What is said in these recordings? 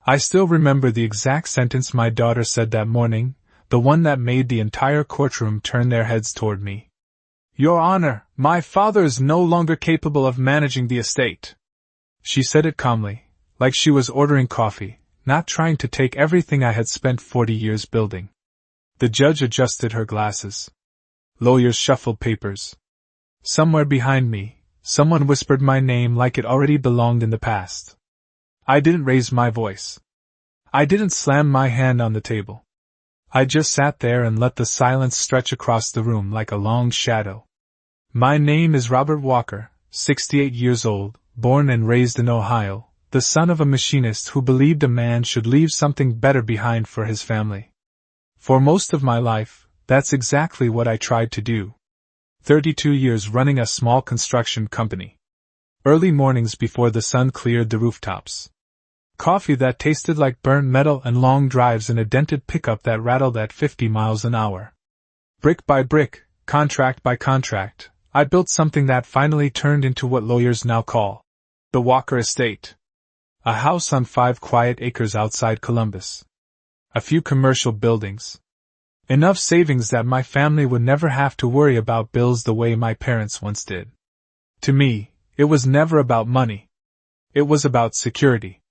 I still remember the exact sentence my daughter said that morning, the one that made the entire courtroom turn their heads toward me. "Your Honor, my father is no longer capable of managing the estate." She said it calmly, like she was ordering coffee, not trying to take everything I had spent 40 years building. The judge adjusted her glasses. Lawyers shuffled papers. Somewhere behind me, someone whispered my name like it already belonged in the past. I didn't raise my voice. I didn't slam my hand on the table. I just sat there and let the silence stretch across the room like a long shadow. My name is Robert Walker, 68 years old, born and raised in Ohio, the son of a machinist who believed a man should leave something better behind for his family. For most of my life, that's exactly what I tried to do. 32 years running a small construction company. Early mornings before the sun cleared the rooftops. Coffee that tasted like burnt metal and long drives in a dented pickup that rattled at 50 miles an hour. Brick by brick, contract by contract, I built something that finally turned into what lawyers now call the Walker Estate. A house on 5 quiet acres outside Columbus. A few commercial buildings. Enough savings that my family would never have to worry about bills the way my parents once did. To me, it was never about money. It was about security.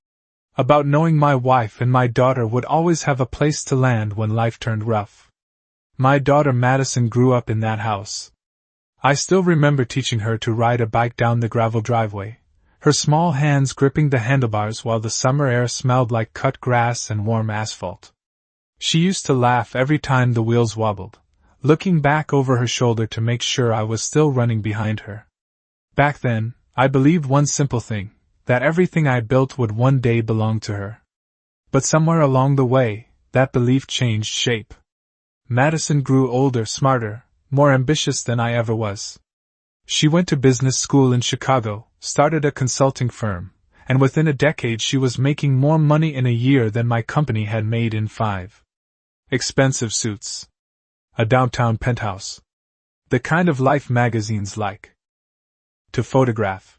About knowing my wife and my daughter would always have a place to land when life turned rough. My daughter Madison grew up in that house. I still remember teaching her to ride a bike down the gravel driveway, her small hands gripping the handlebars while the summer air smelled like cut grass and warm asphalt. She used to laugh every time the wheels wobbled, looking back over her shoulder to make sure I was still running behind her. Back then, I believed one simple thing, that everything I built would one day belong to her. But somewhere along the way, that belief changed shape. Madison grew older, smarter, more ambitious than I ever was. She went to business school in Chicago, started a consulting firm, and within a decade she was making more money in a year than my company had made in 5. Expensive suits. A downtown penthouse. The kind of life magazines like to photograph.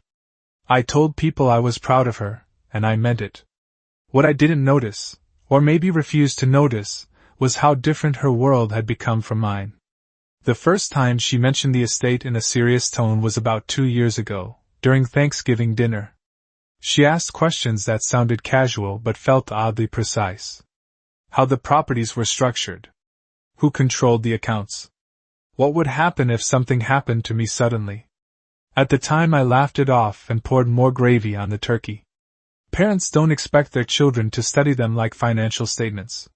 I told people I was proud of her, and I meant it. What I didn't notice, or maybe refused to notice, was how different her world had become from mine. The first time she mentioned the estate in a serious tone was about 2 years ago, during Thanksgiving dinner. She asked questions that sounded casual but felt oddly precise. How the properties were structured. Who controlled the accounts? What would happen if something happened to me suddenly? At the time I laughed it off and poured more gravy on the turkey. Parents don't expect their children to study them like financial statements.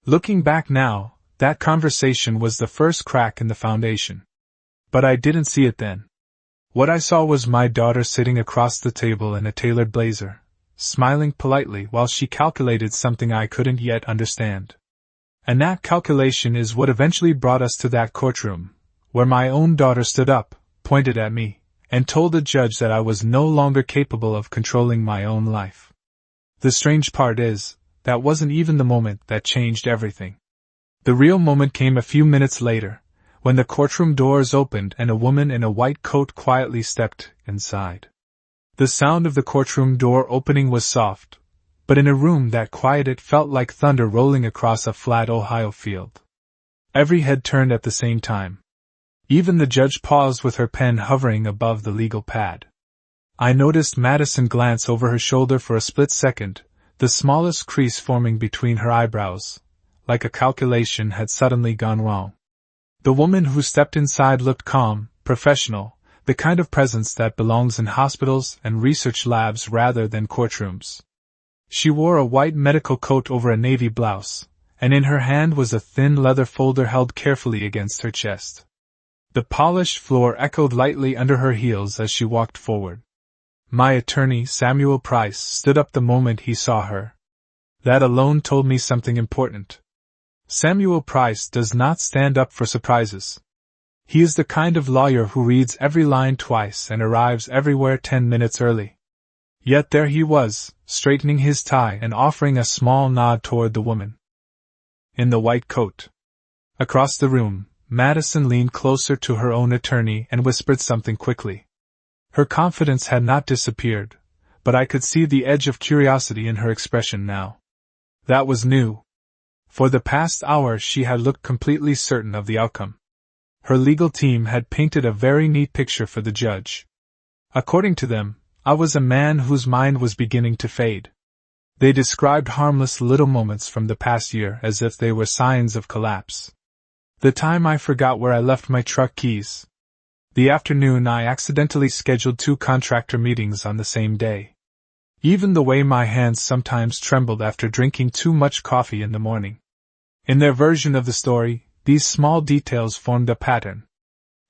Looking back now, that conversation was the first crack in the foundation. But I didn't see it then. What I saw was my daughter sitting across the table in a tailored blazer, smiling politely while she calculated something I couldn't yet understand. And that calculation is what eventually brought us to that courtroom, where my own daughter stood up, pointed at me, and told the judge that I was no longer capable of controlling my own life. The strange part is, that wasn't even the moment that changed everything. The real moment came a few minutes later, when the courtroom doors opened and a woman in a white coat quietly stepped inside. The sound of the courtroom door opening was soft, but in a room that quiet it felt like thunder rolling across a flat Ohio field. Every head turned at the same time. Even the judge paused with her pen hovering above the legal pad. I noticed Madison glance over her shoulder for a split second, the smallest crease forming between her eyebrows, like a calculation had suddenly gone wrong. The woman who stepped inside looked calm, professional, the kind of presence that belongs in hospitals and research labs rather than courtrooms. She wore a white medical coat over a navy blouse, and in her hand was a thin leather folder held carefully against her chest. The polished floor echoed lightly under her heels as she walked forward. My attorney, Samuel Price, stood up the moment he saw her. That alone told me something important. Samuel Price does not stand up for surprises. He is the kind of lawyer who reads every line twice and arrives everywhere 10 minutes early. Yet there he was, straightening his tie and offering a small nod toward the woman in the white coat. Across the room, Madison leaned closer to her own attorney and whispered something quickly. Her confidence had not disappeared, but I could see the edge of curiosity in her expression now. That was new. For the past hour she had looked completely certain of the outcome. Her legal team had painted a very neat picture for the judge. According to them, I was a man whose mind was beginning to fade. They described harmless little moments from the past year as if they were signs of collapse. The time I forgot where I left my truck keys. The afternoon I accidentally scheduled 2 contractor meetings on the same day. Even the way my hands sometimes trembled after drinking too much coffee in the morning. In their version of the story, these small details formed a pattern.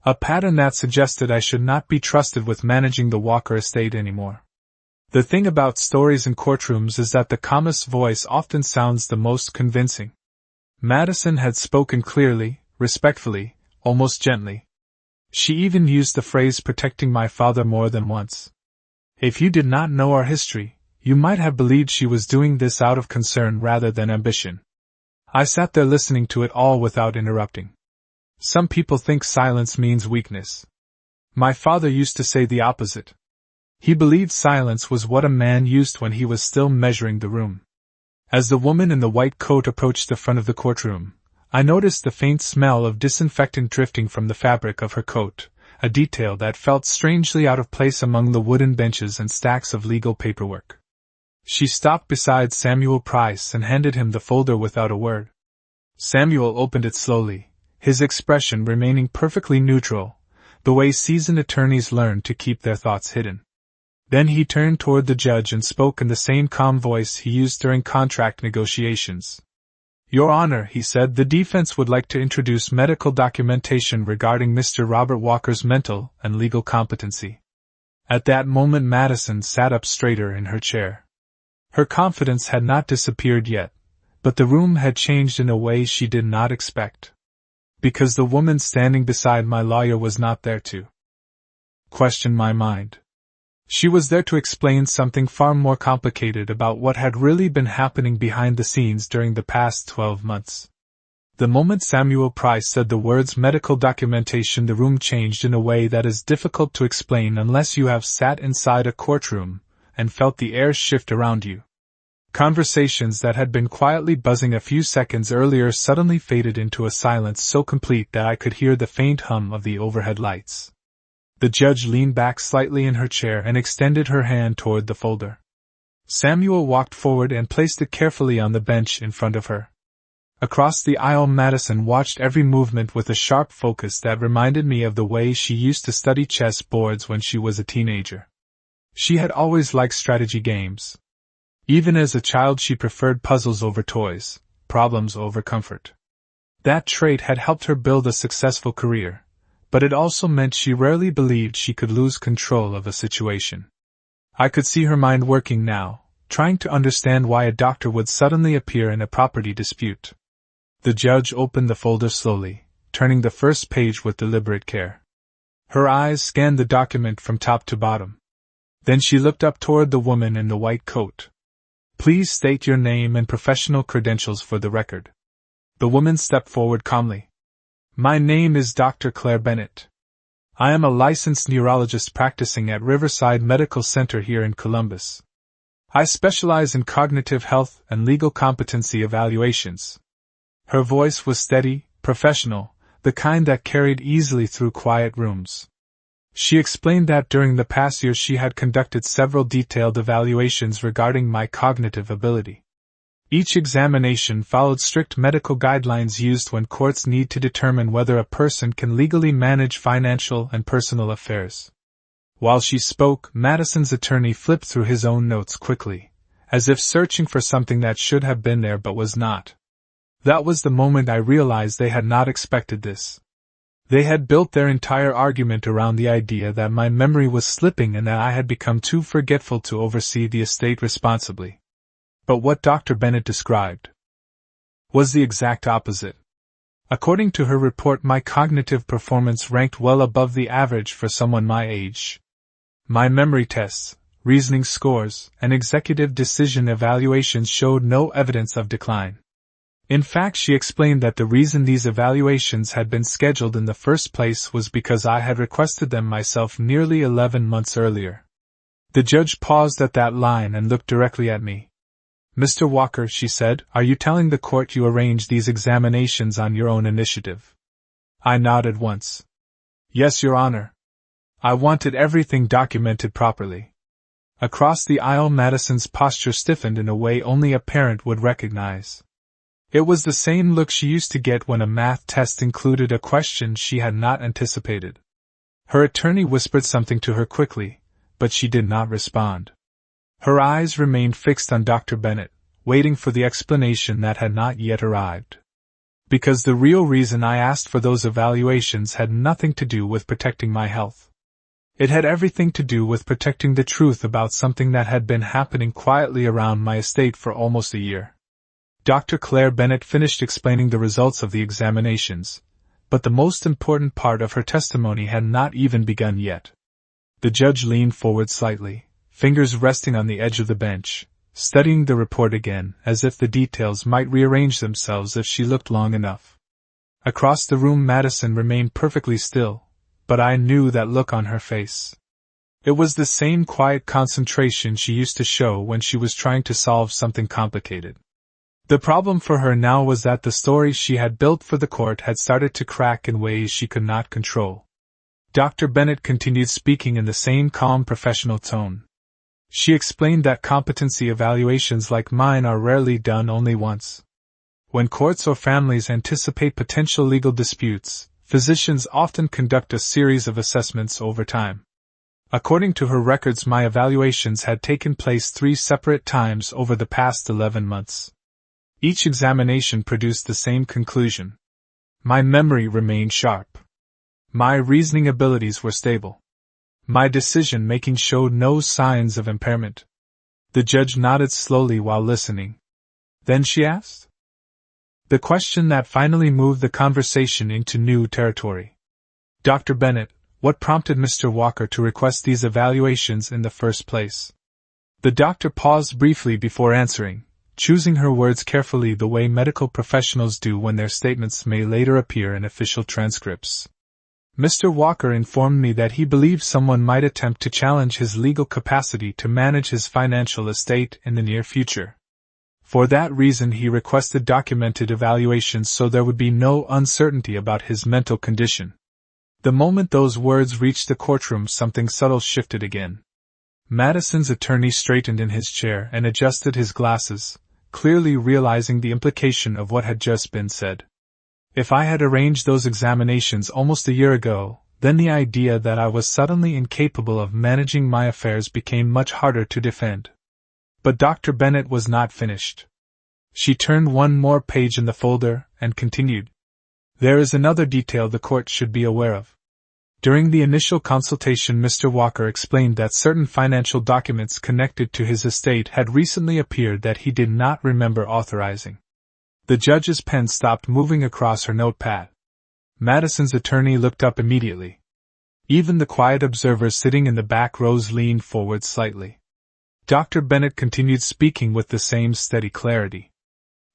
A pattern that suggested I should not be trusted with managing the Walker estate anymore. The thing about stories in courtrooms is that the calmest voice often sounds the most convincing. Madison had spoken clearly, respectfully, almost gently. She even used the phrase protecting my father more than once. If you did not know our history, you might have believed she was doing this out of concern rather than ambition. I sat there listening to it all without interrupting. Some people think silence means weakness. My father used to say the opposite. He believed silence was what a man used when he was still measuring the room. As the woman in the white coat approached the front of the courtroom, I noticed the faint smell of disinfectant drifting from the fabric of her coat, a detail that felt strangely out of place among the wooden benches and stacks of legal paperwork. She stopped beside Samuel Price and handed him the folder without a word. Samuel opened it slowly, his expression remaining perfectly neutral, the way seasoned attorneys learn to keep their thoughts hidden. Then he turned toward the judge and spoke in the same calm voice he used during contract negotiations. Your Honor, he said, the defense would like to introduce medical documentation regarding Mr. Robert Walker's mental and legal competency. At that moment Madison sat up straighter in her chair. Her confidence had not disappeared yet, but the room had changed in a way she did not expect. Because the woman standing beside my lawyer was not there to question my mind. She was there to explain something far more complicated about what had really been happening behind the scenes during the past 12 months. The moment Samuel Price said the words medical documentation, the room changed in a way that is difficult to explain unless you have sat inside a courtroom and felt the air shift around you. Conversations that had been quietly buzzing a few seconds earlier suddenly faded into a silence so complete that I could hear the faint hum of the overhead lights. The judge leaned back slightly in her chair and extended her hand toward the folder. Samuel walked forward and placed it carefully on the bench in front of her. Across the aisle Madison watched every movement with a sharp focus that reminded me of the way she used to study chess boards when she was a teenager. She had always liked strategy games. Even as a child she preferred puzzles over toys, problems over comfort. That trait had helped her build a successful career, but it also meant she rarely believed she could lose control of a situation. I could see her mind working now, trying to understand why a doctor would suddenly appear in a property dispute. The judge opened the folder slowly, turning the first page with deliberate care. Her eyes scanned the document from top to bottom. Then she looked up toward the woman in the white coat. Please state your name and professional credentials for the record. The woman stepped forward calmly. My name is Dr. Claire Bennett. I am a licensed neurologist practicing at Riverside Medical Center here in Columbus. I specialize in cognitive health and legal competency evaluations. Her voice was steady, professional, the kind that carried easily through quiet rooms. She explained that during the past year she had conducted several detailed evaluations regarding my cognitive ability. Each examination followed strict medical guidelines used when courts need to determine whether a person can legally manage financial and personal affairs. While she spoke, Madison's attorney flipped through his own notes quickly, as if searching for something that should have been there but was not. That was the moment I realized they had not expected this. They had built their entire argument around the idea that my memory was slipping and that I had become too forgetful to oversee the estate responsibly. But what Dr. Bennett described was the exact opposite. According to her report, my cognitive performance ranked well above the average for someone my age. My memory tests, reasoning scores, and executive decision evaluations showed no evidence of decline. In fact, she explained that the reason these evaluations had been scheduled in the first place was because I had requested them myself nearly 11 months earlier. The judge paused at that line and looked directly at me. Mr. Walker, she said, are you telling the court you arranged these examinations on your own initiative? I nodded once. Yes, Your Honor. I wanted everything documented properly. Across the aisle, Madison's posture stiffened in a way only a parent would recognize. It was the same look she used to get when a math test included a question she had not anticipated. Her attorney whispered something to her quickly, but she did not respond. Her eyes remained fixed on Dr. Bennett, waiting for the explanation that had not yet arrived. Because the real reason I asked for those evaluations had nothing to do with protecting my health. It had everything to do with protecting the truth about something that had been happening quietly around my estate for almost a year. Dr. Claire Bennett finished explaining the results of the examinations, but the most important part of her testimony had not even begun yet. The judge leaned forward slightly, fingers resting on the edge of the bench, studying the report again, as if the details might rearrange themselves if she looked long enough. Across the room, Madison remained perfectly still, but I knew that look on her face. It was the same quiet concentration she used to show when she was trying to solve something complicated. The problem for her now was that the story she had built for the court had started to crack in ways she could not control. Dr. Bennett continued speaking in the same calm professional tone. She explained that competency evaluations like mine are rarely done only once. When courts or families anticipate potential legal disputes, physicians often conduct a series of assessments over time. According to her records, my evaluations had taken place 3 separate times over the past 11 months. Each examination produced the same conclusion. My memory remained sharp. My reasoning abilities were stable. My decision-making showed no signs of impairment. The judge nodded slowly while listening. Then she asked the question that finally moved the conversation into new territory. Dr. Bennett, what prompted Mr. Walker to request these evaluations in the first place? The doctor paused briefly before answering, choosing her words carefully the way medical professionals do when their statements may later appear in official transcripts. Mr. Walker informed me that he believed someone might attempt to challenge his legal capacity to manage his financial estate in the near future. For that reason, he requested documented evaluations so there would be no uncertainty about his mental condition. The moment those words reached the courtroom, something subtle shifted again. Madison's attorney straightened in his chair and adjusted his glasses, clearly realizing the implication of what had just been said. If I had arranged those examinations almost a year ago, then the idea that I was suddenly incapable of managing my affairs became much harder to defend. But Dr. Bennett was not finished. She turned one more page in the folder and continued. There is another detail the court should be aware of. During the initial consultation, Mr. Walker explained that certain financial documents connected to his estate had recently appeared that he did not remember authorizing. The judge's pen stopped moving across her notepad. Madison's attorney looked up immediately. Even the quiet observers sitting in the back rows leaned forward slightly. Dr. Bennett continued speaking with the same steady clarity.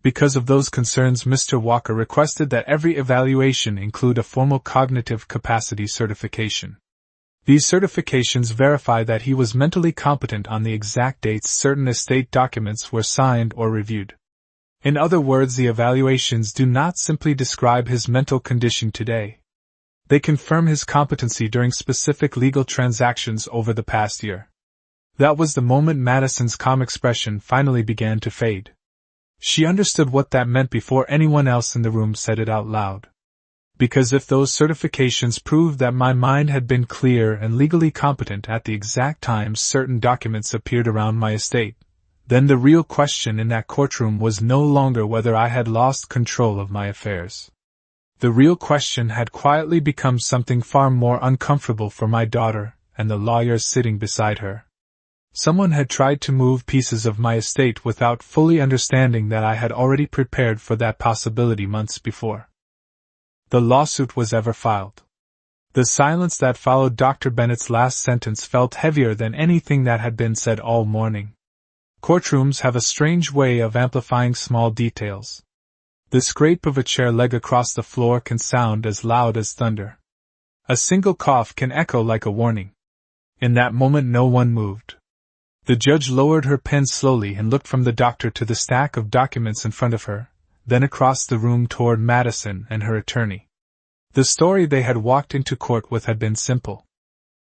Because of those concerns, Mr. Walker requested that every evaluation include a formal cognitive capacity certification. These certifications verify that he was mentally competent on the exact dates certain estate documents were signed or reviewed. In other words, the evaluations do not simply describe his mental condition today. They confirm his competency during specific legal transactions over the past year. That was the moment Madison's calm expression finally began to fade. She understood what that meant before anyone else in the room said it out loud. Because if those certifications proved that my mind had been clear and legally competent at the exact times certain documents appeared around my estate, then the real question in that courtroom was no longer whether I had lost control of my affairs. The real question had quietly become something far more uncomfortable for my daughter and the lawyers sitting beside her. Someone had tried to move pieces of my estate without fully understanding that I had already prepared for that possibility months before. The lawsuit was ever filed. The silence that followed Dr. Bennett's last sentence felt heavier than anything that had been said all morning. Courtrooms have a strange way of amplifying small details. The scrape of a chair leg across the floor can sound as loud as thunder. A single cough can echo like a warning. In that moment no one moved. The judge lowered her pen slowly and looked from the doctor to the stack of documents in front of her, then across the room toward Madison and her attorney. The story they had walked into court with had been simple.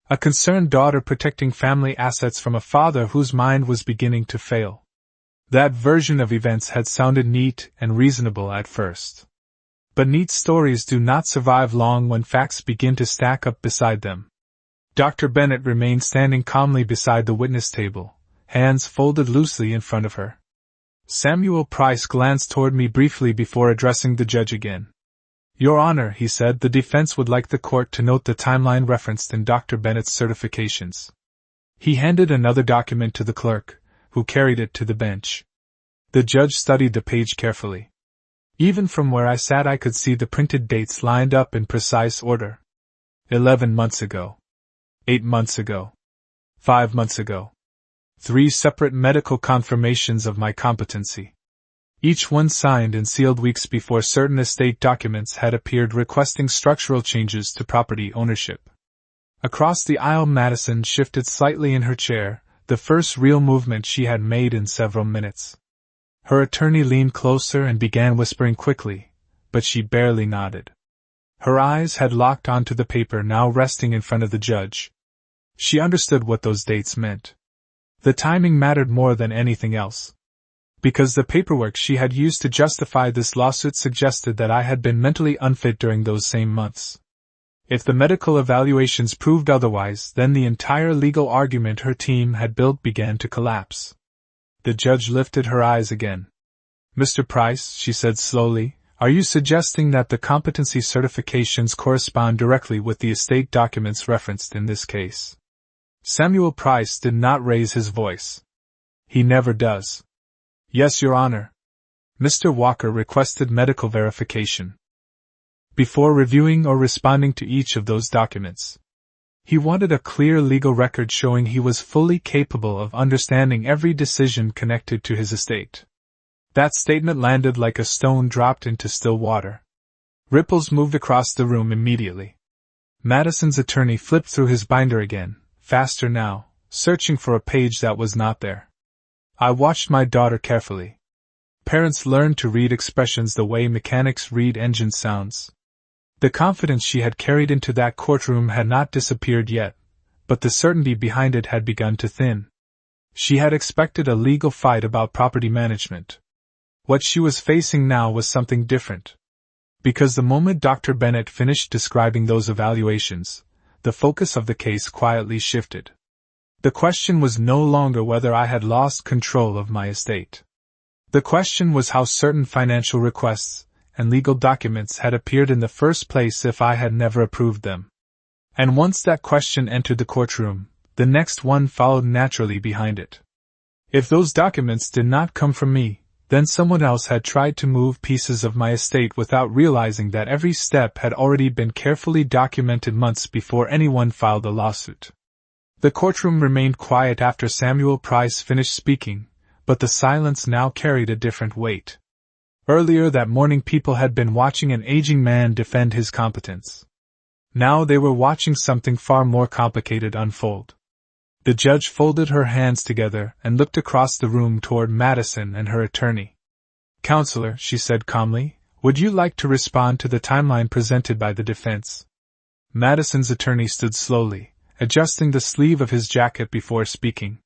A concerned daughter protecting family assets from a father whose mind was beginning to fail. That version of events had sounded neat and reasonable at first. But neat stories do not survive long when facts begin to stack up beside them. Dr. Bennett remained standing calmly beside the witness table, hands folded loosely in front of her. Samuel Price glanced toward me briefly before addressing the judge again. Your Honor, he said, the defense would like the court to note the timeline referenced in Dr. Bennett's certifications. He handed another document to the clerk, who carried it to the bench. The judge studied the page carefully. Even from where I sat I could see the printed dates lined up in precise order. 11 months ago. 8 months ago. 5 months ago. 3 separate medical confirmations of my competency. Each one signed and sealed weeks before certain estate documents had appeared requesting structural changes to property ownership. Across the aisle Madison shifted slightly in her chair, the first real movement she had made in several minutes. Her attorney leaned closer and began whispering quickly, but she barely nodded. Her eyes had locked onto the paper now resting in front of the judge. She understood what those dates meant. The timing mattered more than anything else. Because the paperwork she had used to justify this lawsuit suggested that I had been mentally unfit during those same months. If the medical evaluations proved otherwise, then the entire legal argument her team had built began to collapse. The judge lifted her eyes again. Mr. Price, she said slowly, are you suggesting that the competency certifications correspond directly with the estate documents referenced in this case? Samuel Price did not raise his voice. He never does. Yes, Your Honor. Mr. Walker requested medical verification. Before reviewing or responding to each of those documents, he wanted a clear legal record showing he was fully capable of understanding every decision connected to his estate. That statement landed like a stone dropped into still water. Ripples moved across the room immediately. Madison's attorney flipped through his binder again, faster now, searching for a page that was not there. I watched my daughter carefully. Parents learn to read expressions the way mechanics read engine sounds. The confidence she had carried into that courtroom had not disappeared yet, but the certainty behind it had begun to thin. She had expected a legal fight about property management. What she was facing now was something different. Because the moment Dr. Bennett finished describing those evaluations, the focus of the case quietly shifted. The question was no longer whether I had lost control of my estate. The question was how certain financial requests and legal documents had appeared in the first place if I had never approved them. And once that question entered the courtroom, the next one followed naturally behind it. If those documents did not come from me, then someone else had tried to move pieces of my estate without realizing that every step had already been carefully documented months before anyone filed a lawsuit. The courtroom remained quiet after Samuel Price finished speaking, but the silence now carried a different weight. Earlier that morning people had been watching an aging man defend his competence. Now they were watching something far more complicated unfold. The judge folded her hands together and looked across the room toward Madison and her attorney. Counselor, she said calmly, would you like to respond to the timeline presented by the defense? Madison's attorney stood slowly, adjusting the sleeve of his jacket before speaking.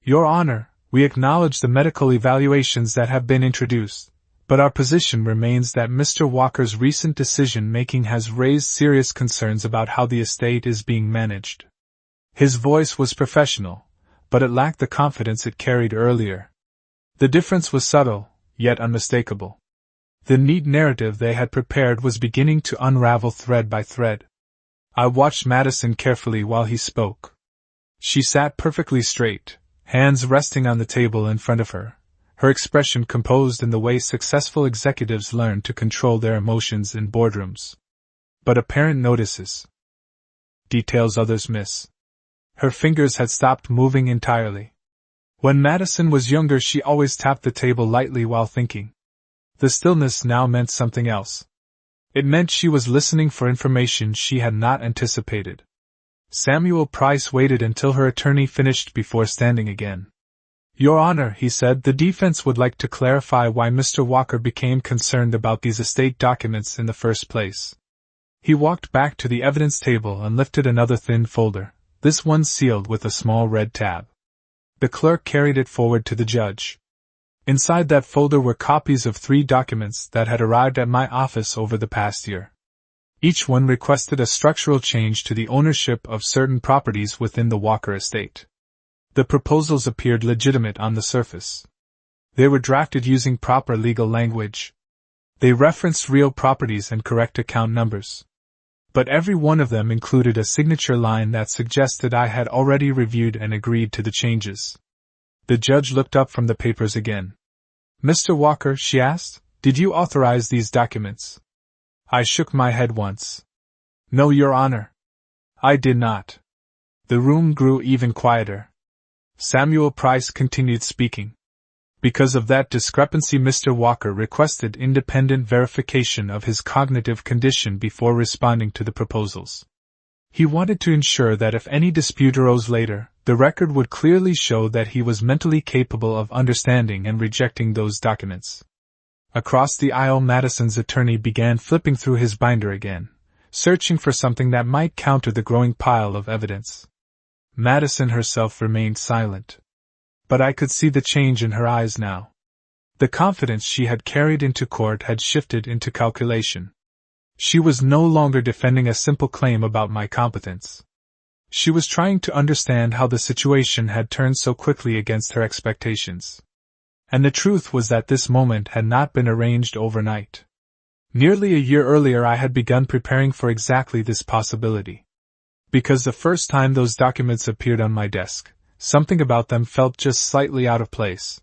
Your Honor, we acknowledge the medical evaluations that have been introduced, but our position remains that Mr. Walker's recent decision-making has raised serious concerns about how the estate is being managed. His voice was professional, but it lacked the confidence it carried earlier. The difference was subtle, yet unmistakable. The neat narrative they had prepared was beginning to unravel thread by thread. I watched Madison carefully while he spoke. She sat perfectly straight, hands resting on the table in front of her, her expression composed in the way successful executives learn to control their emotions in boardrooms. But a parent notices details others miss. Her fingers had stopped moving entirely. When Madison was younger, she always tapped the table lightly while thinking. The stillness now meant something else. It meant she was listening for information she had not anticipated. Samuel Price waited until her attorney finished before standing again. Your Honor, he said, the defense would like to clarify why Mr. Walker became concerned about these estate documents in the first place. He walked back to the evidence table and lifted another thin folder, this one sealed with a small red tab. The clerk carried it forward to the judge. Inside that folder were copies of 3 documents that had arrived at my office over the past year. Each one requested a structural change to the ownership of certain properties within the Walker estate. The proposals appeared legitimate on the surface. They were drafted using proper legal language. They referenced real properties and correct account numbers. But every one of them included a signature line that suggested I had already reviewed and agreed to the changes. The judge looked up from the papers again. Mr. Walker, she asked, did you authorize these documents? I shook my head once. No, Your Honor. I did not. The room grew even quieter. Samuel Price continued speaking. Because of that discrepancy, Mr. Walker requested independent verification of his cognitive condition before responding to the proposals. He wanted to ensure that if any dispute arose later, the record would clearly show that he was mentally capable of understanding and rejecting those documents. Across the aisle, Madison's attorney began flipping through his binder again, searching for something that might counter the growing pile of evidence. Madison herself remained silent. But I could see the change in her eyes now. The confidence she had carried into court had shifted into calculation. She was no longer defending a simple claim about my competence. She was trying to understand how the situation had turned so quickly against her expectations. And the truth was that this moment had not been arranged overnight. Nearly a year earlier I had begun preparing for exactly this possibility. Because the first time those documents appeared on my desk, something about them felt just slightly out of place.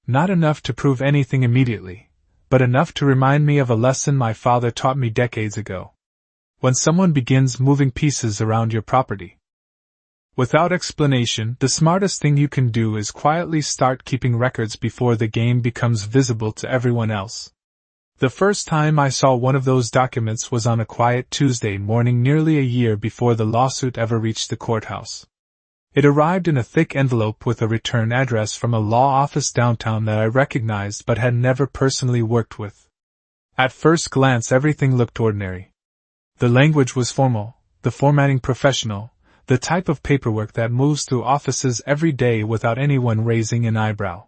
Not enough to prove anything immediately, but enough to remind me of a lesson my father taught me decades ago. When someone begins moving pieces around your property without explanation, the smartest thing you can do is quietly start keeping records before the game becomes visible to everyone else. The first time I saw one of those documents was on a quiet Tuesday morning nearly a year before the lawsuit ever reached the courthouse. It arrived in a thick envelope with a return address from a law office downtown that I recognized but had never personally worked with. At first glance everything looked ordinary. The language was formal, the formatting professional, the type of paperwork that moves through offices every day without anyone raising an eyebrow.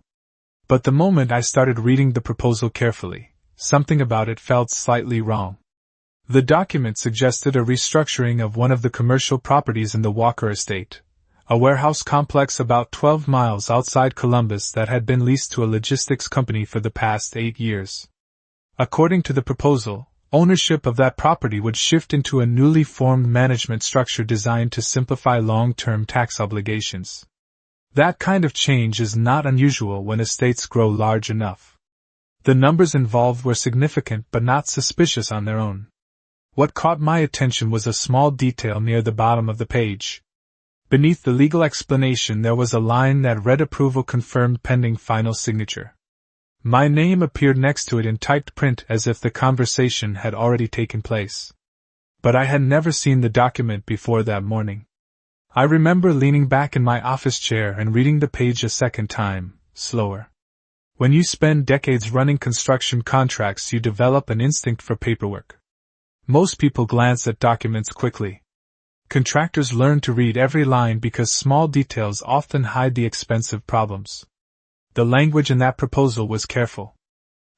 But the moment I started reading the proposal carefully, something about it felt slightly wrong. The document suggested a restructuring of one of the commercial properties in the Walker estate, a warehouse complex about 12 miles outside Columbus that had been leased to a logistics company for the past 8 years. According to the proposal, ownership of that property would shift into a newly formed management structure designed to simplify long-term tax obligations. That kind of change is not unusual when estates grow large enough. The numbers involved were significant but not suspicious on their own. What caught my attention was a small detail near the bottom of the page. Beneath the legal explanation there was a line that read approval confirmed pending final signature. My name appeared next to it in typed print as if the conversation had already taken place. But I had never seen the document before that morning. I remember leaning back in my office chair and reading the page a second time, slower. When you spend decades running construction contracts, you develop an instinct for paperwork. Most people glance at documents quickly. Contractors learn to read every line because small details often hide the expensive problems. The language in that proposal was careful.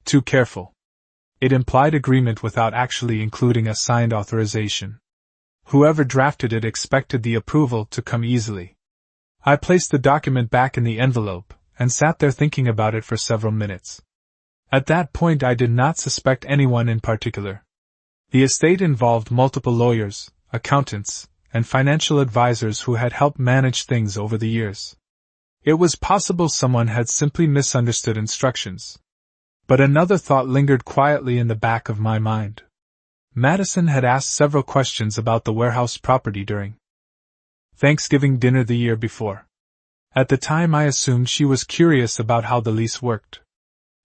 Too careful. It implied agreement without actually including a signed authorization. Whoever drafted it expected the approval to come easily. I placed the document back in the envelope and sat there thinking about it for several minutes. At that point I did not suspect anyone in particular. The estate involved multiple lawyers, accountants, and financial advisors who had helped manage things over the years. It was possible someone had simply misunderstood instructions. But another thought lingered quietly in the back of my mind. Madison had asked several questions about the warehouse property during Thanksgiving dinner the year before. At the time I assumed she was curious about how the lease worked.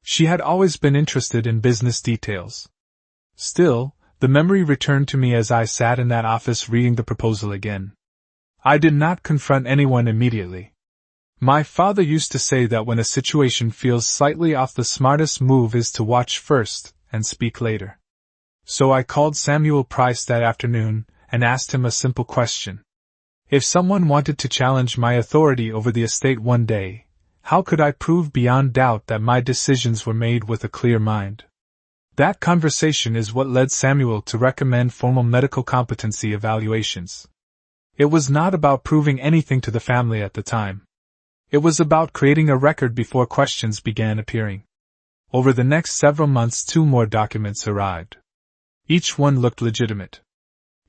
She had always been interested in business details. Still, the memory returned to me as I sat in that office reading the proposal again. I did not confront anyone immediately. My father used to say that when a situation feels slightly off, the smartest move is to watch first and speak later. So I called Samuel Price that afternoon and asked him a simple question. If someone wanted to challenge my authority over the estate one day, how could I prove beyond doubt that my decisions were made with a clear mind? That conversation is what led Samuel to recommend formal medical competency evaluations. It was not about proving anything to the family at the time. It was about creating a record before questions began appearing. Over the next several months, 2 more documents arrived. Each one looked legitimate.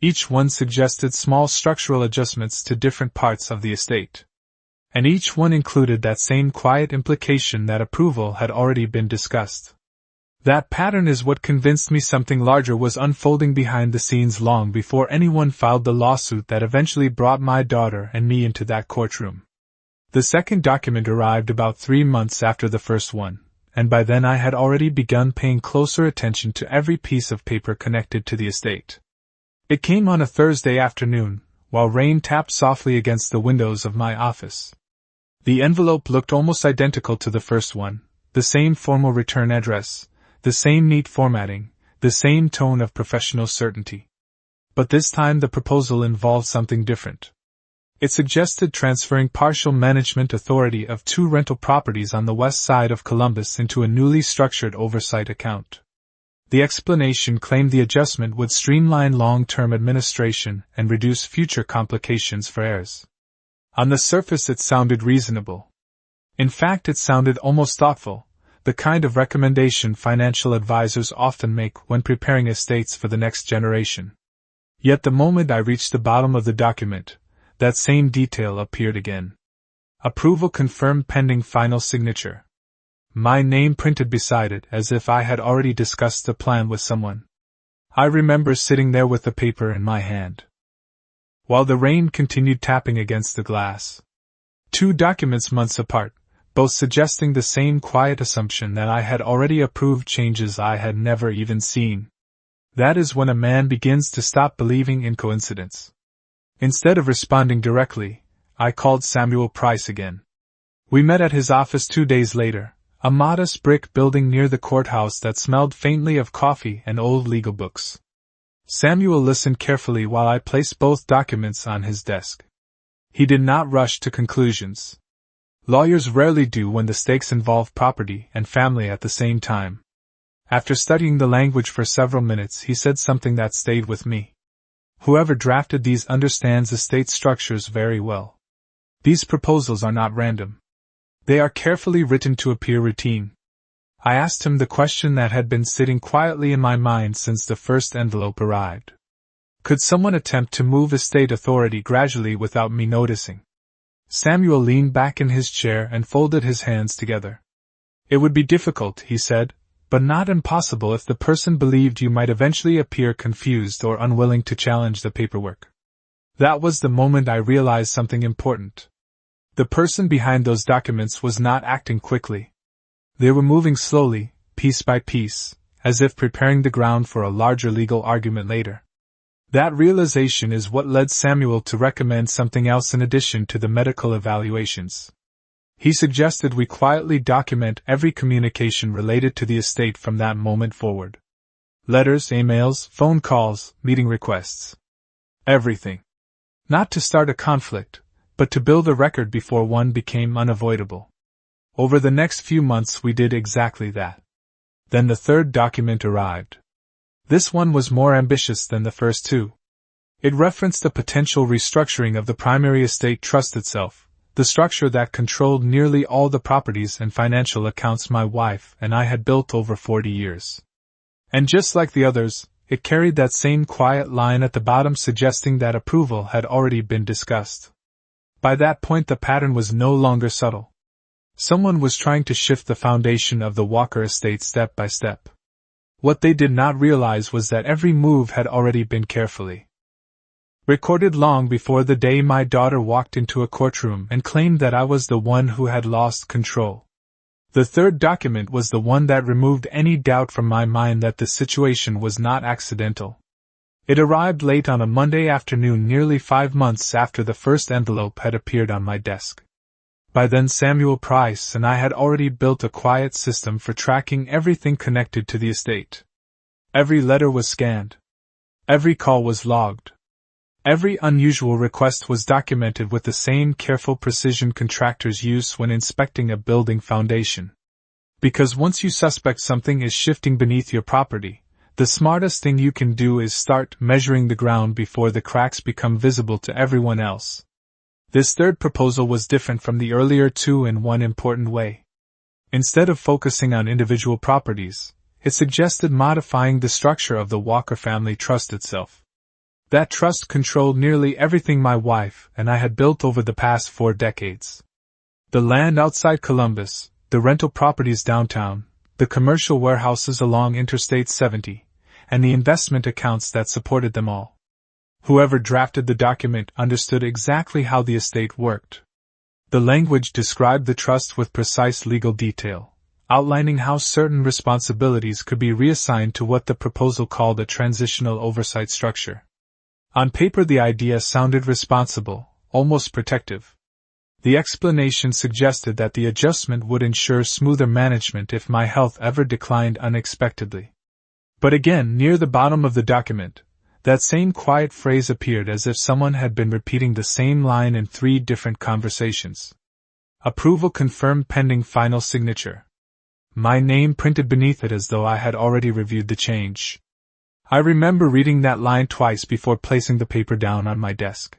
Each one suggested small structural adjustments to different parts of the estate. And each one included that same quiet implication that approval had already been discussed. That pattern is what convinced me something larger was unfolding behind the scenes long before anyone filed the lawsuit that eventually brought my daughter and me into that courtroom. The second document arrived about 3 months after the first one, and by then I had already begun paying closer attention to every piece of paper connected to the estate. It came on a Thursday afternoon, while rain tapped softly against the windows of my office. The envelope looked almost identical to the first one, the same formal return address, the same neat formatting, the same tone of professional certainty. But this time the proposal involved something different. It suggested transferring partial management authority of 2 rental properties on the west side of Columbus into a newly structured oversight account. The explanation claimed the adjustment would streamline long-term administration and reduce future complications for heirs. On the surface it sounded reasonable. In fact, it sounded almost thoughtful, the kind of recommendation financial advisors often make when preparing estates for the next generation. Yet the moment I reached the bottom of the document, that same detail appeared again. Approval confirmed pending final signature. My name printed beside it as if I had already discussed the plan with someone. I remember sitting there with the paper in my hand, while the rain continued tapping against the glass. 2 documents months apart, both suggesting the same quiet assumption that I had already approved changes I had never even seen. That is when a man begins to stop believing in coincidence. Instead of responding directly, I called Samuel Price again. We met at his office 2 days later, a modest brick building near the courthouse that smelled faintly of coffee and old legal books. Samuel listened carefully while I placed both documents on his desk. He did not rush to conclusions. Lawyers rarely do when the stakes involve property and family at the same time. After studying the language for several minutes, he said something that stayed with me. Whoever drafted these understands estate structures very well. These proposals are not random. They are carefully written to appear routine. I asked him the question that had been sitting quietly in my mind since the first envelope arrived. Could someone attempt to move estate authority gradually without me noticing? Samuel leaned back in his chair and folded his hands together. It would be difficult, he said, but not impossible if the person believed you might eventually appear confused or unwilling to challenge the paperwork. That was the moment I realized something important. The person behind those documents was not acting quickly. They were moving slowly, piece by piece, as if preparing the ground for a larger legal argument later. That realization is what led Samuel to recommend something else in addition to the medical evaluations. He suggested we quietly document every communication related to the estate from that moment forward. Letters, emails, phone calls, meeting requests. Everything. Not to start a conflict, but to build a record before one became unavoidable. Over the next few months we did exactly that. Then the third document arrived. This one was more ambitious than the first 2. It referenced a potential restructuring of the primary estate trust itself, the structure that controlled nearly all the properties and financial accounts my wife and I had built over 40 years. And just like the others, it carried that same quiet line at the bottom suggesting that approval had already been discussed. By that point the pattern was no longer subtle. Someone was trying to shift the foundation of the Walker estate step by step. What they did not realize was that every move had already been carefully recorded long before the day my daughter walked into a courtroom and claimed that I was the one who had lost control. The third document was the one that removed any doubt from my mind that the situation was not accidental. It arrived late on a Monday afternoon, nearly 5 months after the first envelope had appeared on my desk. By then Samuel Price and I had already built a quiet system for tracking everything connected to the estate. Every letter was scanned. Every call was logged. Every unusual request was documented with the same careful precision contractors use when inspecting a building foundation. Because once you suspect something is shifting beneath your property, the smartest thing you can do is start measuring the ground before the cracks become visible to everyone else. This third proposal was different from the earlier two in one important way. Instead of focusing on individual properties, it suggested modifying the structure of the Walker family trust itself. That trust controlled nearly everything my wife and I had built over the past 4 decades. The land outside Columbus, the rental properties downtown, the commercial warehouses along Interstate 70, and the investment accounts that supported them all. Whoever drafted the document understood exactly how the estate worked. The language described the trust with precise legal detail, outlining how certain responsibilities could be reassigned to what the proposal called a transitional oversight structure. On paper the idea sounded responsible, almost protective. The explanation suggested that the adjustment would ensure smoother management if my health ever declined unexpectedly. But again, near the bottom of the document, that same quiet phrase appeared as if someone had been repeating the same line in 3 different conversations. Approval confirmed pending final signature. My name printed beneath it as though I had already reviewed the change. I remember reading that line twice before placing the paper down on my desk.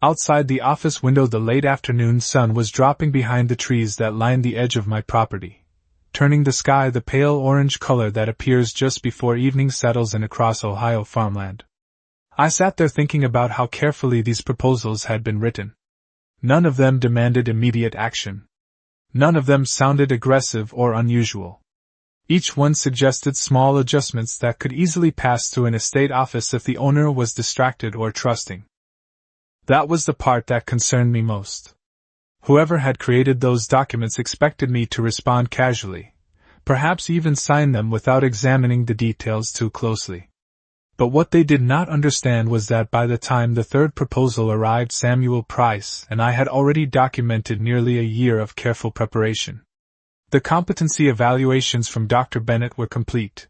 Outside the office window the late afternoon sun was dropping behind the trees that lined the edge of my property, turning the sky the pale orange color that appears just before evening settles in across Ohio farmland. I sat there thinking about how carefully these proposals had been written. None of them demanded immediate action. None of them sounded aggressive or unusual. Each one suggested small adjustments that could easily pass through an estate office if the owner was distracted or trusting. That was the part that concerned me most. Whoever had created those documents expected me to respond casually, perhaps even sign them without examining the details too closely. But what they did not understand was that by the time the third proposal arrived, Samuel Price and I had already documented nearly a year of careful preparation. The competency evaluations from Dr. Bennett were complete.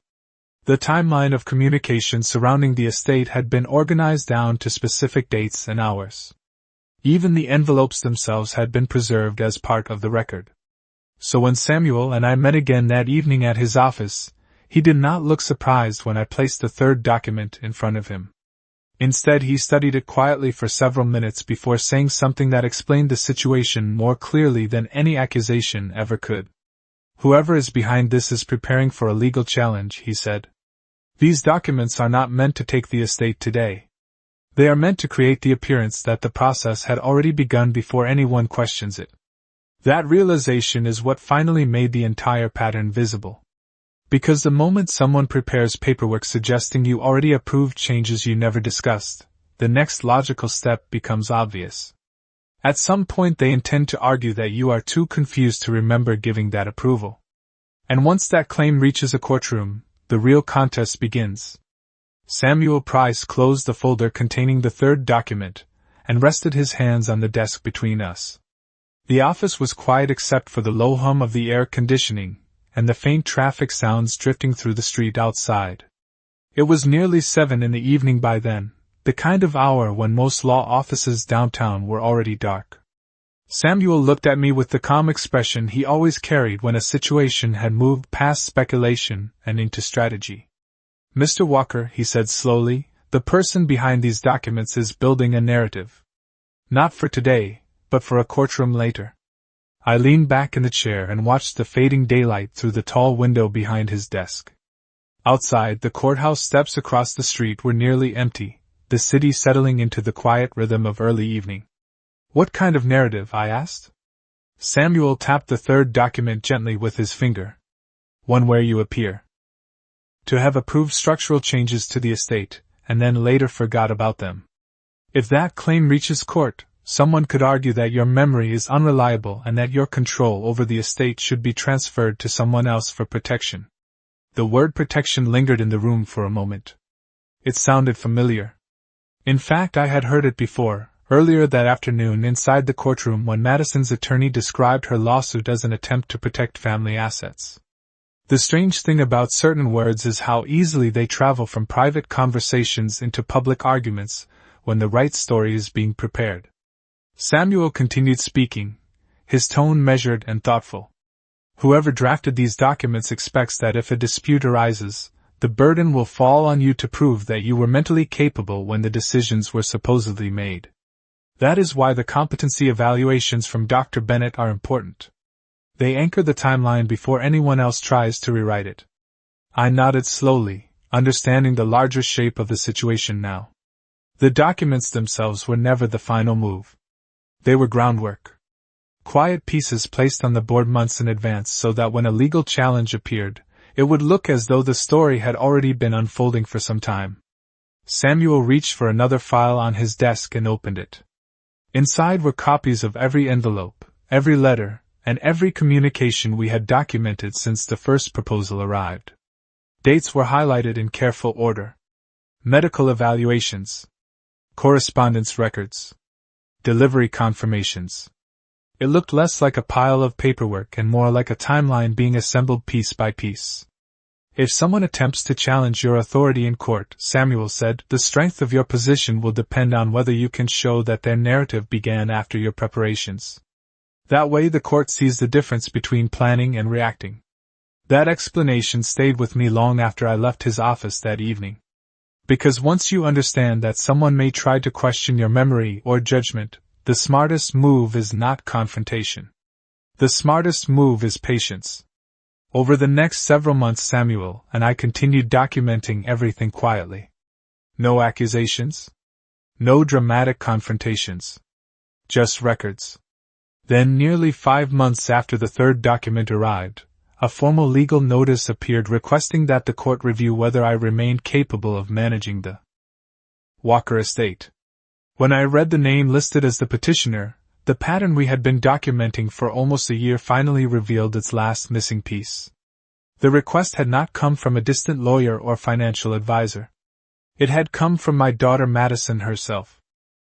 The timeline of communication surrounding the estate had been organized down to specific dates and hours. Even the envelopes themselves had been preserved as part of the record. So when Samuel and I met again that evening at his office, he did not look surprised when I placed the third document in front of him. Instead, he studied it quietly for several minutes before saying something that explained the situation more clearly than any accusation ever could. Whoever is behind this is preparing for a legal challenge, he said. These documents are not meant to take the estate today. They are meant to create the appearance that the process had already begun before anyone questions it. That realization is what finally made the entire pattern visible. Because the moment someone prepares paperwork suggesting you already approved changes you never discussed, the next logical step becomes obvious. At some point they intend to argue that you are too confused to remember giving that approval. And once that claim reaches a courtroom, the real contest begins. Samuel Price closed the folder containing the third document, and rested his hands on the desk between us. The office was quiet except for the low hum of the air conditioning, and the faint traffic sounds drifting through the street outside. It was nearly 7 in the evening by then, the kind of hour when most law offices downtown were already dark. Samuel looked at me with the calm expression he always carried when a situation had moved past speculation and into strategy. Mr. Walker, he said slowly, the person behind these documents is building a narrative. Not for today, but for a courtroom later. I leaned back in the chair and watched the fading daylight through the tall window behind his desk. Outside, the courthouse steps across the street were nearly empty, the city settling into the quiet rhythm of early evening. What kind of narrative? I asked. Samuel tapped the third document gently with his finger. One where you appear to have approved structural changes to the estate, and then later forgot about them. If that claim reaches court, someone could argue that your memory is unreliable and that your control over the estate should be transferred to someone else for protection. The word protection lingered in the room for a moment. It sounded familiar. In fact, I had heard it before, Earlier that afternoon inside the courtroom when Madison's attorney described her lawsuit as an attempt to protect family assets. The strange thing about certain words is how easily they travel from private conversations into public arguments when the right story is being prepared. Samuel continued speaking, his tone measured and thoughtful. Whoever drafted these documents expects that if a dispute arises, the burden will fall on you to prove that you were mentally capable when the decisions were supposedly made. That is why the competency evaluations from Dr. Bennett are important. They anchor the timeline before anyone else tries to rewrite it. I nodded slowly, understanding the larger shape of the situation now. The documents themselves were never the final move. They were groundwork. Quiet pieces placed on the board months in advance so that when a legal challenge appeared, it would look as though the story had already been unfolding for some time. Samuel reached for another file on his desk and opened it. Inside were copies of every envelope, every letter, and every communication we had documented since the first proposal arrived. Dates were highlighted in careful order. Medical evaluations. Correspondence records. Delivery confirmations. It looked less like a pile of paperwork and more like a timeline being assembled piece by piece. If someone attempts to challenge your authority in court, Samuel said, the strength of your position will depend on whether you can show that their narrative began after your preparations. That way the court sees the difference between planning and reacting. That explanation stayed with me long after I left his office that evening. Because once you understand that someone may try to question your memory or judgment, the smartest move is not confrontation. The smartest move is patience. Over the next several months Samuel and I continued documenting everything quietly. No accusations. No dramatic confrontations. Just records. Then nearly 5 months after the third document arrived, a formal legal notice appeared requesting that the court review whether I remained capable of managing the Walker estate. When I read the name listed as the petitioner, the pattern we had been documenting for almost a year finally revealed its last missing piece. The request had not come from a distant lawyer or financial advisor. It had come from my daughter Madison herself.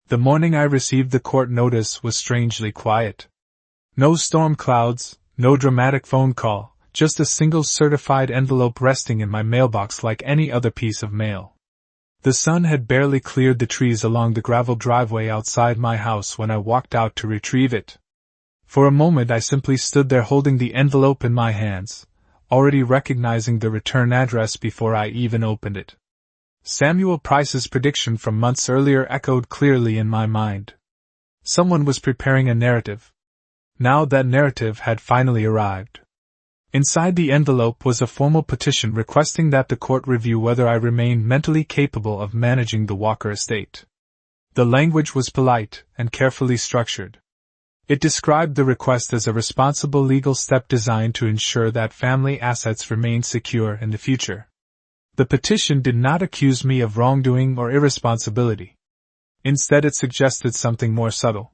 The morning I received the court notice was strangely quiet. No storm clouds, no dramatic phone call, just a single certified envelope resting in my mailbox like any other piece of mail. The sun had barely cleared the trees along the gravel driveway outside my house when I walked out to retrieve it. For a moment I simply stood there holding the envelope in my hands, already recognizing the return address before I even opened it. Samuel Price's prediction from months earlier echoed clearly in my mind. Someone was preparing a narrative. Now that narrative had finally arrived. Inside the envelope was a formal petition requesting that the court review whether I remained mentally capable of managing the Walker estate. The language was polite and carefully structured. It described the request as a responsible legal step designed to ensure that family assets remained secure in the future. The petition did not accuse me of wrongdoing or irresponsibility. Instead, it suggested something more subtle.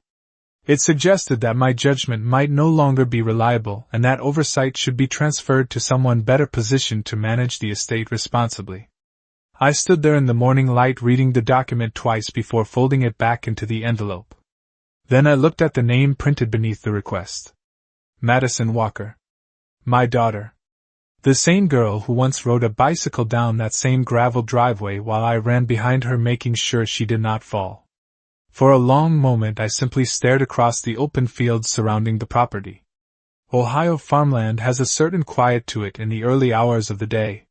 It suggested that my judgment might no longer be reliable and that oversight should be transferred to someone better positioned to manage the estate responsibly. I stood there in the morning light reading the document twice before folding it back into the envelope. Then I looked at the name printed beneath the request. Madison Walker. My daughter. The same girl who once rode a bicycle down that same gravel driveway while I ran behind her making sure she did not fall. For a long moment I simply stared across the open fields surrounding the property. Ohio farmland has a certain quiet to it in the early hours of the day.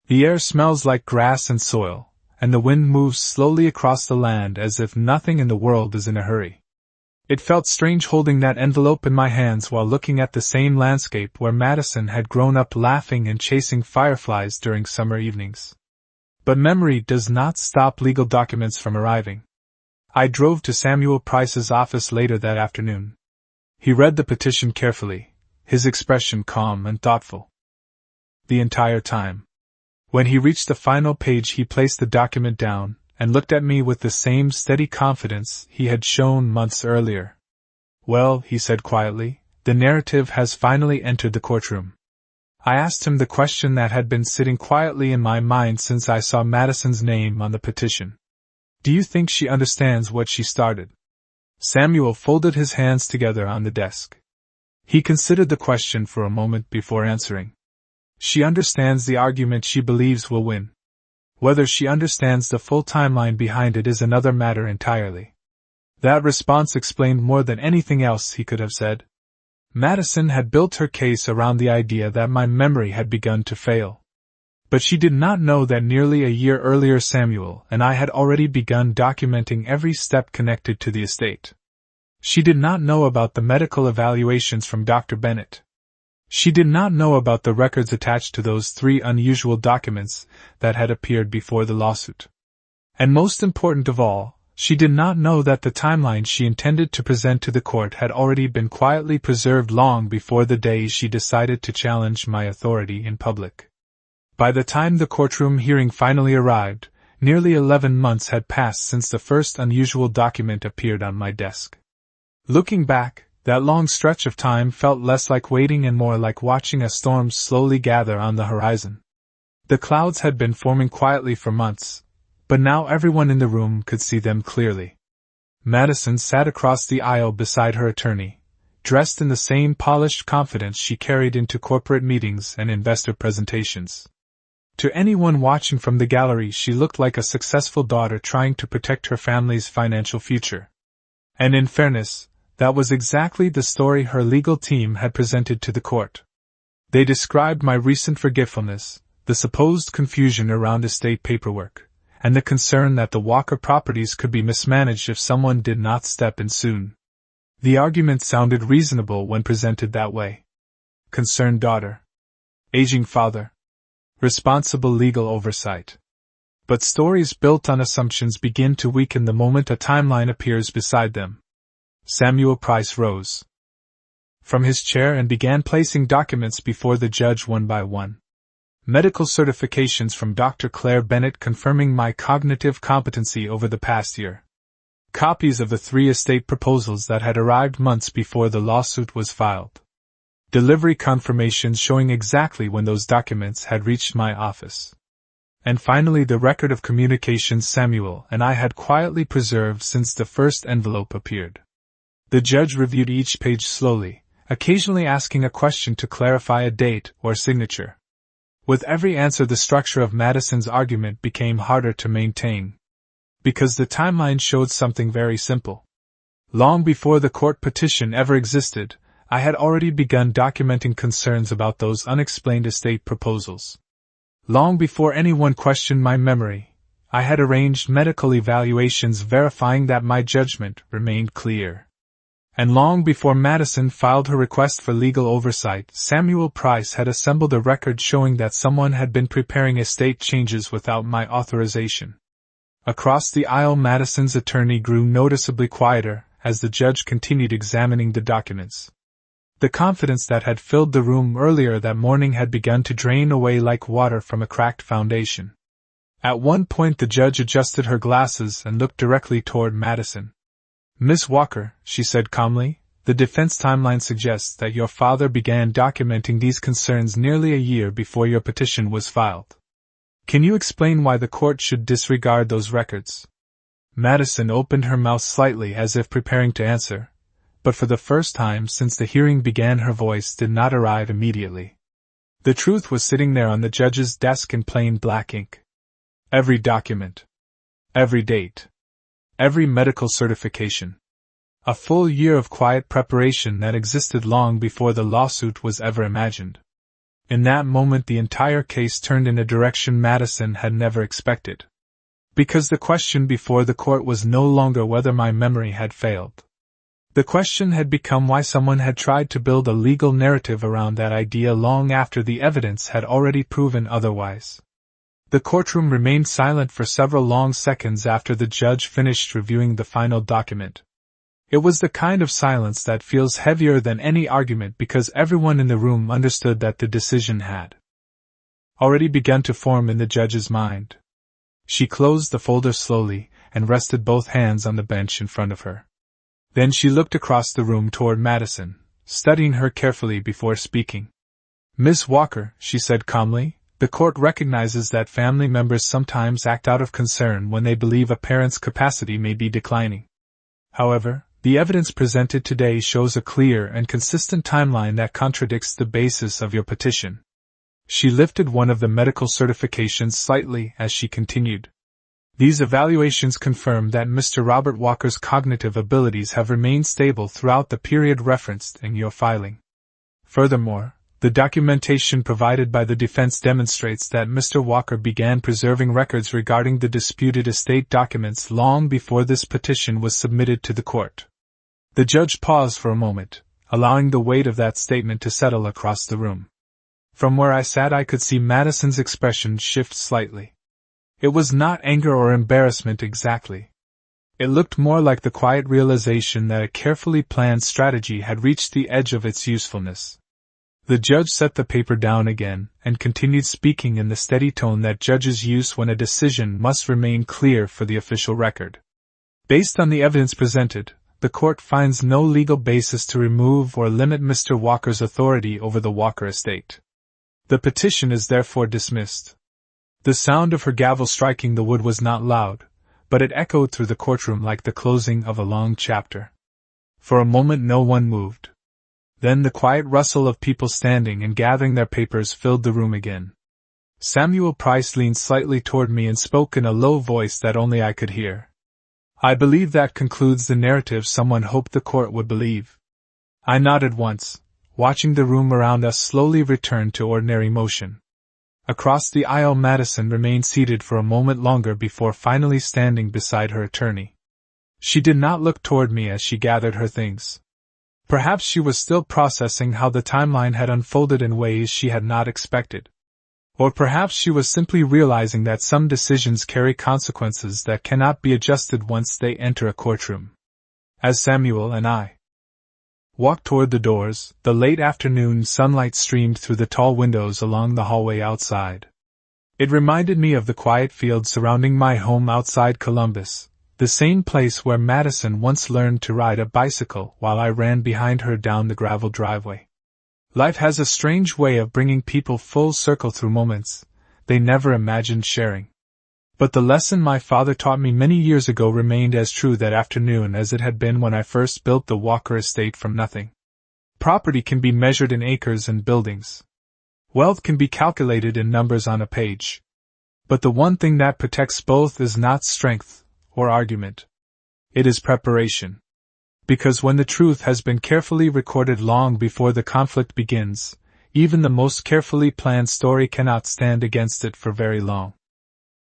The air smells like grass and soil, and the wind moves slowly across the land as if nothing in the world is in a hurry. It felt strange holding that envelope in my hands while looking at the same landscape where Madison had grown up laughing and chasing fireflies during summer evenings. But memory does not stop legal documents from arriving. I drove to Samuel Price's office later that afternoon. He read the petition carefully, his expression calm and thoughtful. The entire time. When he reached the final page, he placed the document down and looked at me with the same steady confidence he had shown months earlier. Well, he said quietly, the narrative has finally entered the courtroom. I asked him the question that had been sitting quietly in my mind since I saw Madison's name on the petition. Do you think she understands what she started? Samuel folded his hands together on the desk. He considered the question for a moment before answering. She understands the argument she believes will win. Whether she understands the full timeline behind it is another matter entirely. That response explained more than anything else he could have said. Madison had built her case around the idea that my memory had begun to fail. But she did not know that nearly a year earlier Samuel and I had already begun documenting every step connected to the estate. She did not know about the medical evaluations from Dr. Bennett. She did not know about the records attached to those 3 unusual documents that had appeared before the lawsuit. And most important of all, she did not know that the timeline she intended to present to the court had already been quietly preserved long before the day she decided to challenge my authority in public. By the time the courtroom hearing finally arrived, nearly 11 months had passed since the first unusual document appeared on my desk. Looking back, that long stretch of time felt less like waiting and more like watching a storm slowly gather on the horizon. The clouds had been forming quietly for months, but now everyone in the room could see them clearly. Madison sat across the aisle beside her attorney, dressed in the same polished confidence she carried into corporate meetings and investor presentations. To anyone watching from the gallery, she looked like a successful daughter trying to protect her family's financial future. And in fairness, that was exactly the story her legal team had presented to the court. They described my recent forgetfulness, the supposed confusion around estate paperwork, and the concern that the Walker properties could be mismanaged if someone did not step in soon. The argument sounded reasonable when presented that way. Concerned daughter. Aging father. Responsible legal oversight. But stories built on assumptions begin to weaken the moment a timeline appears beside them. Samuel Price rose from his chair and began placing documents before the judge one by one. Medical certifications from Dr. Claire Bennett confirming my cognitive competency over the past year. Copies of the 3 estate proposals that had arrived months before the lawsuit was filed. Delivery confirmations showing exactly when those documents had reached my office. And finally the record of communications Samuel and I had quietly preserved since the first envelope appeared. The judge reviewed each page slowly, occasionally asking a question to clarify a date or signature. With every answer the structure of Madison's argument became harder to maintain. Because the timeline showed something very simple. Long before the court petition ever existed, I had already begun documenting concerns about those unexplained estate proposals. Long before anyone questioned my memory, I had arranged medical evaluations verifying that my judgment remained clear. And long before Madison filed her request for legal oversight, Samuel Price had assembled a record showing that someone had been preparing estate changes without my authorization. Across the aisle Madison's attorney grew noticeably quieter as the judge continued examining the documents. The confidence that had filled the room earlier that morning had begun to drain away like water from a cracked foundation. At one point the judge adjusted her glasses and looked directly toward Madison. Miss Walker, she said calmly, the defense timeline suggests that your father began documenting these concerns nearly a year before your petition was filed. Can you explain why the court should disregard those records? Madison opened her mouth slightly as if preparing to answer, but for the first time since the hearing began her voice did not arrive immediately. The truth was sitting there on the judge's desk in plain black ink. Every document. Every date. Every medical certification. A full year of quiet preparation that existed long before the lawsuit was ever imagined. In that moment the entire case turned in a direction Madison had never expected. Because the question before the court was no longer whether my memory had failed. The question had become why someone had tried to build a legal narrative around that idea long after the evidence had already proven otherwise. The courtroom remained silent for several long seconds after the judge finished reviewing the final document. It was the kind of silence that feels heavier than any argument because everyone in the room understood that the decision had already begun to form in the judge's mind. She closed the folder slowly and rested both hands on the bench in front of her. Then she looked across the room toward Madison, studying her carefully before speaking. Miss Walker, she said calmly, the court recognizes that family members sometimes act out of concern when they believe a parent's capacity may be declining. However, The evidence presented today shows a clear and consistent timeline that contradicts the basis of your petition. She lifted one of the medical certifications slightly as she continued. These evaluations confirm that Mr. Robert Walker's cognitive abilities have remained stable throughout the period referenced in your filing. Furthermore, the documentation provided by the defense demonstrates that Mr. Walker began preserving records regarding the disputed estate documents long before this petition was submitted to the court. The judge paused for a moment, allowing the weight of that statement to settle across the room. From where I sat, I could see Madison's expression shift slightly. It was not anger or embarrassment exactly. It looked more like the quiet realization that a carefully planned strategy had reached the edge of its usefulness. The judge set the paper down again, and continued speaking in the steady tone that judges use when a decision must remain clear for the official record. Based on the evidence presented, the court finds no legal basis to remove or limit Mr. Walker's authority over the Walker estate. The petition is therefore dismissed. The sound of her gavel striking the wood was not loud, but it echoed through the courtroom like the closing of a long chapter. For a moment no one moved. Then the quiet rustle of people standing and gathering their papers filled the room again. Samuel Price leaned slightly toward me and spoke in a low voice that only I could hear. "I believe that concludes the narrative someone hoped the court would believe." I nodded once, watching the room around us slowly return to ordinary motion. Across the aisle, Madison remained seated for a moment longer before finally standing beside her attorney. She did not look toward me as she gathered her things. Perhaps she was still processing how the timeline had unfolded in ways she had not expected. Or perhaps she was simply realizing that some decisions carry consequences that cannot be adjusted once they enter a courtroom. As Samuel and I walked toward the doors, the late afternoon sunlight streamed through the tall windows along the hallway outside. It reminded me of the quiet fields surrounding my home outside Columbus, the same place where Madison once learned to ride a bicycle while I ran behind her down the gravel driveway. Life has a strange way of bringing people full circle through moments they never imagined sharing. But the lesson my father taught me many years ago remained as true that afternoon as it had been when I first built the Walker estate from nothing. Property can be measured in acres and buildings. Wealth can be calculated in numbers on a page. But the one thing that protects both is not strength or argument. It is preparation. Because when the truth has been carefully recorded long before the conflict begins, even the most carefully planned story cannot stand against it for very long.